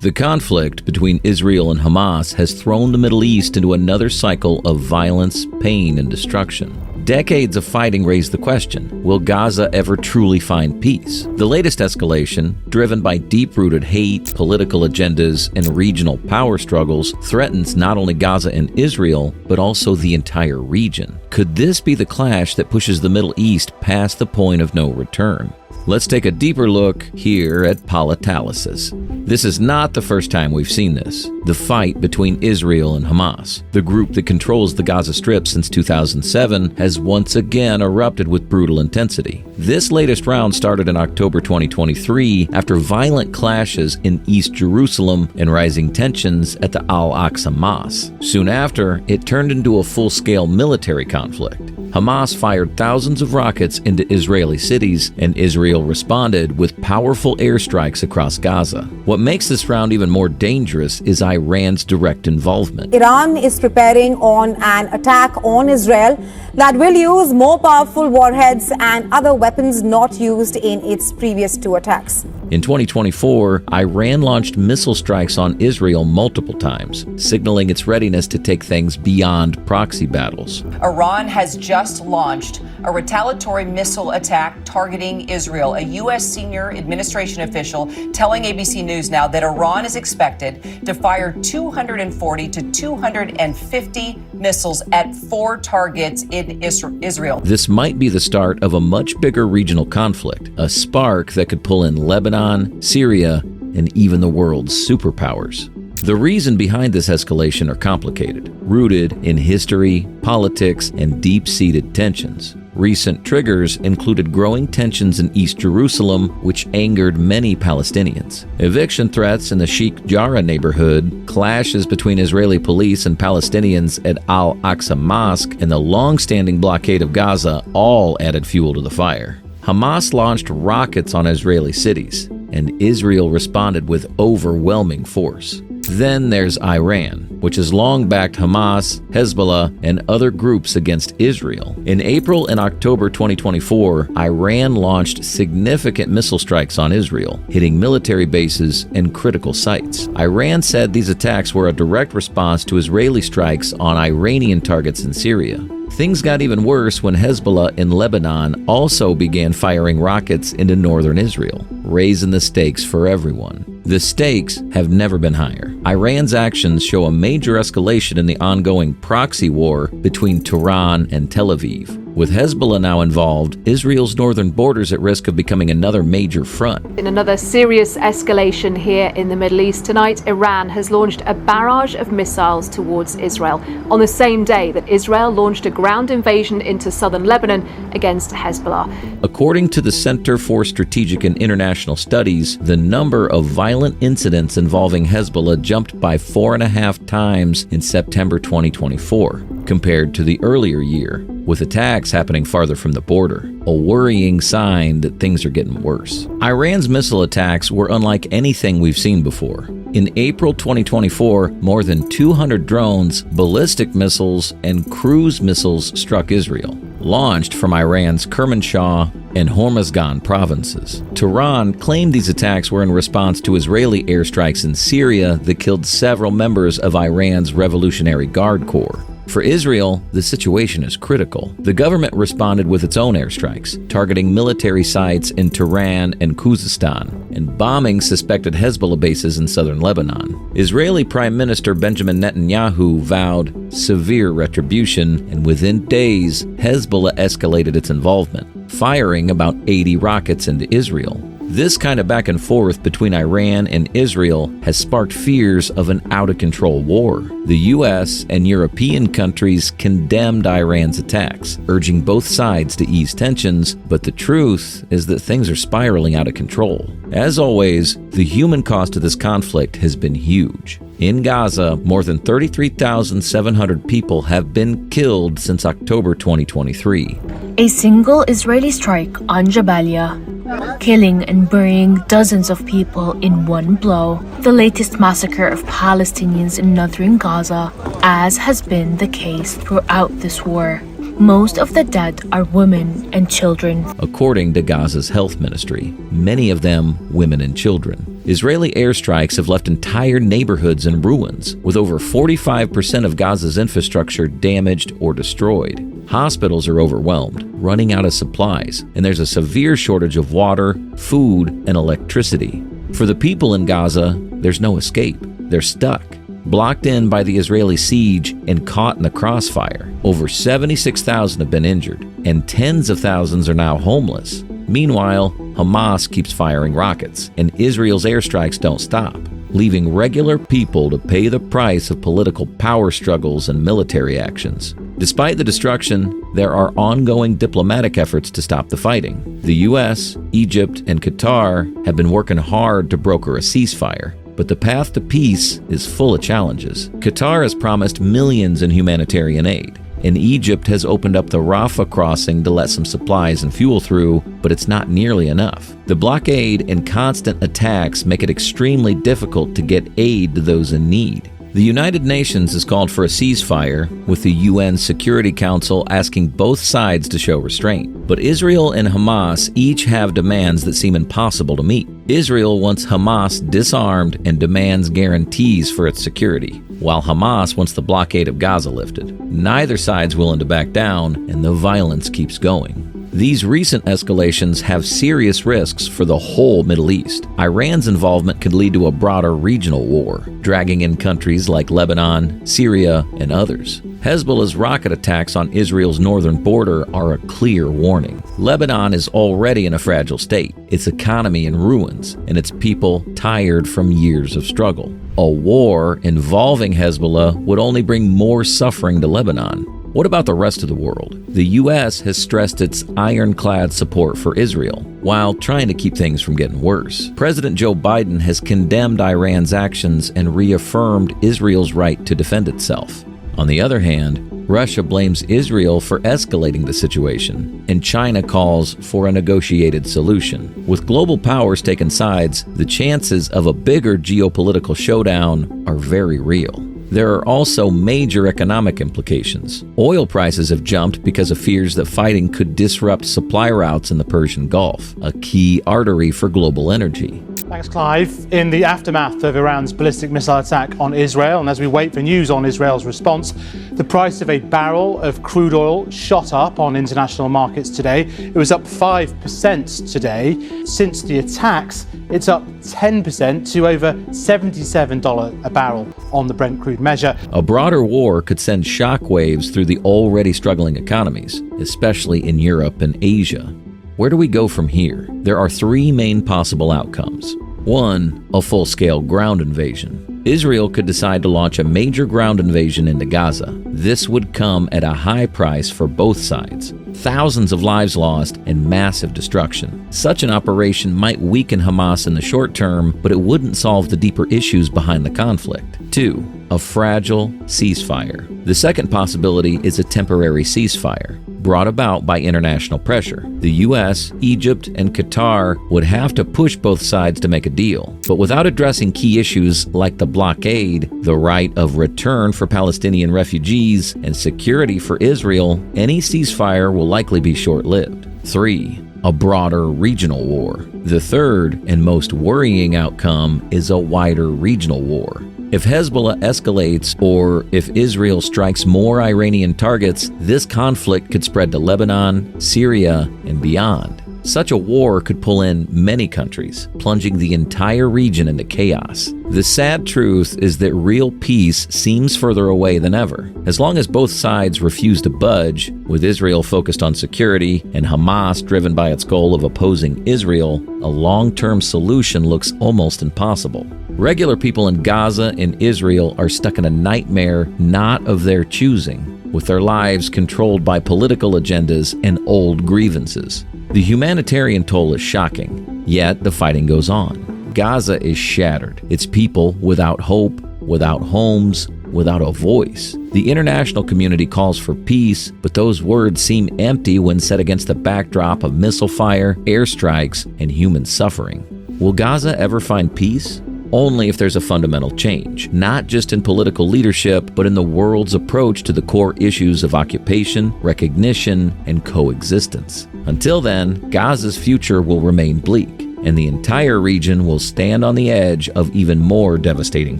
The conflict between Israel and Hamas has thrown the Middle East into another cycle of violence, pain, and destruction. Decades of fighting raise the question, will Gaza ever truly find peace? The latest escalation, driven by deep-rooted hate, political agendas, and regional power struggles, threatens not only Gaza and Israel, but also the entire region. Could this be the clash that pushes the Middle East past the point of no return? Let's take a deeper look here at Politalysis. This is not the first time we've seen this. The fight between Israel and Hamas, the group that controls the Gaza Strip since 2007, has once again erupted with brutal intensity. This latest round started in October 2023 after violent clashes in East Jerusalem and rising tensions at the Al-Aqsa Mosque. Soon after, it turned into a full-scale military conflict. Hamas fired thousands of rockets into Israeli cities, and Israel responded with powerful airstrikes across Gaza. What makes this round even more dangerous is Iran's direct involvement. Iran is preparing on an attack on Israel that will use more powerful warheads and other weapons not used in its previous two attacks. In 2024, Iran launched missile strikes on Israel multiple times, signaling its readiness to take things beyond proxy battles. Iran has just launched a retaliatory missile attack targeting Israel. A U.S. senior administration official telling ABC News now that Iran is expected to fire 240 to 250 missiles at 4 targets in Israel. This might be the start of a much bigger regional conflict, a spark that could pull in Lebanon, Syria, and even the world's superpowers. The reason behind this escalation are complicated, rooted in history, politics, and deep-seated tensions. Recent triggers included growing tensions in East Jerusalem, which angered many Palestinians. Eviction threats in the Sheikh Jarrah neighborhood, clashes between Israeli police and Palestinians at Al-Aqsa Mosque, and the long-standing blockade of Gaza all added fuel to the fire. Hamas launched rockets on Israeli cities, and Israel responded with overwhelming force. Then there's Iran, which has long backed Hamas, Hezbollah, and other groups against Israel. In April and October 2024, Iran launched significant missile strikes on Israel, hitting military bases and critical sites. Iran said these attacks were a direct response to Israeli strikes on Iranian targets in Syria. Things got even worse when Hezbollah in Lebanon also began firing rockets into northern Israel, raising the stakes for everyone. The stakes have never been higher. Iran's actions show a major escalation in the ongoing proxy war between Tehran and Tel Aviv. With Hezbollah now involved, Israel's northern border is at risk of becoming another major front. In another serious escalation here in the Middle East tonight, Iran has launched a barrage of missiles towards Israel on the same day that Israel launched a ground invasion into southern Lebanon against Hezbollah. According to the Center for Strategic and International Studies, the number of violent incidents involving Hezbollah jumped by 4.5 times in September 2024 compared to the earlier year, with attacks happening farther from the border, a worrying sign that things are getting worse. Iran's missile attacks were unlike anything we've seen before. In April 2024, more than 200 drones, ballistic missiles, and cruise missiles struck Israel, launched from Iran's Kermanshah and Hormozgan provinces. Tehran claimed these attacks were in response to Israeli airstrikes in Syria that killed several members of Iran's Revolutionary Guard Corps. For Israel, the situation is critical. The government responded with its own airstrikes, targeting military sites in Tehran and Khuzestan, and bombing suspected Hezbollah bases in southern Lebanon. Israeli Prime Minister Benjamin Netanyahu vowed severe retribution, and within days, Hezbollah escalated its involvement, firing about 80 rockets into Israel. This kind of back and forth between Iran and Israel has sparked fears of an out-of-control war. The U.S. and European countries condemned Iran's attacks, urging both sides to ease tensions, but the truth is that things are spiraling out of control. As always, the human cost of this conflict has been huge. In Gaza, more than 33,700 people have been killed since October 2023. A single Israeli strike on Jabalia, killing and burying dozens of people in one blow. The latest massacre of Palestinians in northern Gaza, as has been the case throughout this war. Most of the dead are women and children. According to Gaza's health ministry, many of them women and children. Israeli airstrikes have left entire neighborhoods in ruins, with over 45% of Gaza's infrastructure damaged or destroyed. Hospitals are overwhelmed, running out of supplies, and there's a severe shortage of water, food, and electricity. For the people in Gaza, there's no escape. They're stuck, blocked in by the Israeli siege and caught in the crossfire. Over 76,000 have been injured, and tens of thousands are now homeless. Meanwhile, Hamas keeps firing rockets, and Israel's airstrikes don't stop, leaving regular people to pay the price of political power struggles and military actions. Despite the destruction, there are ongoing diplomatic efforts to stop the fighting. The U.S., Egypt, and Qatar have been working hard to broker a ceasefire, but the path to peace is full of challenges. Qatar has promised millions in humanitarian aid, and Egypt has opened up the Rafah crossing to let some supplies and fuel through, but it's not nearly enough. The blockade and constant attacks make it extremely difficult to get aid to those in need. The United Nations has called for a ceasefire, with the UN Security Council asking both sides to show restraint. But Israel and Hamas each have demands that seem impossible to meet. Israel wants Hamas disarmed and demands guarantees for its security, while Hamas wants the blockade of Gaza lifted. Neither side's willing to back down, and the violence keeps going. These recent escalations have serious risks for the whole Middle East. Iran's involvement could lead to a broader regional war, dragging in countries like Lebanon, Syria, and others. Hezbollah's rocket attacks on Israel's northern border are a clear warning. Lebanon is already in a fragile state, its economy in ruins, and its people tired from years of struggle. A war involving Hezbollah would only bring more suffering to Lebanon. What about the rest of the world? The U.S. has stressed its ironclad support for Israel, while trying to keep things from getting worse. President Joe Biden has condemned Iran's actions and reaffirmed Israel's right to defend itself. On the other hand, Russia blames Israel for escalating the situation, and China calls for a negotiated solution. With global powers taking sides, the chances of a bigger geopolitical showdown are very real. There are also major economic implications. Oil prices have jumped because of fears that fighting could disrupt supply routes in the Persian Gulf, a key artery for global energy. Thanks, Clive. In the aftermath of Iran's ballistic missile attack on Israel, and as we wait for news on Israel's response, the price of a barrel of crude oil shot up on international markets today. It was up 5% today. Since the attacks, it's up 10% to over $77 a barrel on the Brent crude measure. A broader war could send shockwaves through the already struggling economies, especially in Europe and Asia. Where do we go from here? There are three main possible outcomes. 1. A full-scale ground invasion. Israel could decide to launch a major ground invasion into Gaza. This would come at a high price for both sides. Thousands of lives lost and massive destruction. Such an operation might weaken Hamas in the short term, but it wouldn't solve the deeper issues behind the conflict. 2. A fragile ceasefire. The second possibility is a temporary ceasefire, brought about by international pressure. The U.S., Egypt, and Qatar would have to push both sides to make a deal. But without addressing key issues like the blockade, the right of return for Palestinian refugees, and security for Israel, any ceasefire will likely be short-lived. 3. A broader regional war. The third and most worrying outcome is a wider regional war. If Hezbollah escalates, or if Israel strikes more Iranian targets, this conflict could spread to Lebanon, Syria, and beyond. Such a war could pull in many countries, plunging the entire region into chaos. The sad truth is that real peace seems further away than ever. As long as both sides refuse to budge, with Israel focused on security and Hamas driven by its goal of opposing Israel, a long-term solution looks almost impossible. Regular people in Gaza and Israel are stuck in a nightmare not of their choosing, with their lives controlled by political agendas and old grievances. The humanitarian toll is shocking, yet the fighting goes on. Gaza is shattered, its people without hope, without homes, without a voice. The international community calls for peace, but those words seem empty when set against the backdrop of missile fire, airstrikes, and human suffering. Will Gaza ever find peace? only if there's a fundamental change, not just in political leadership, but in the world's approach to the core issues of occupation, recognition, and coexistence. Until then, Gaza's future will remain bleak, and the entire region will stand on the edge of even more devastating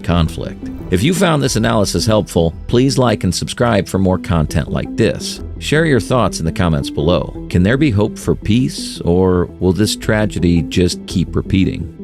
conflict. If you found this analysis helpful, please like and subscribe for more content like this. Share your thoughts in the comments below. Can there be hope for peace, or will this tragedy just keep repeating?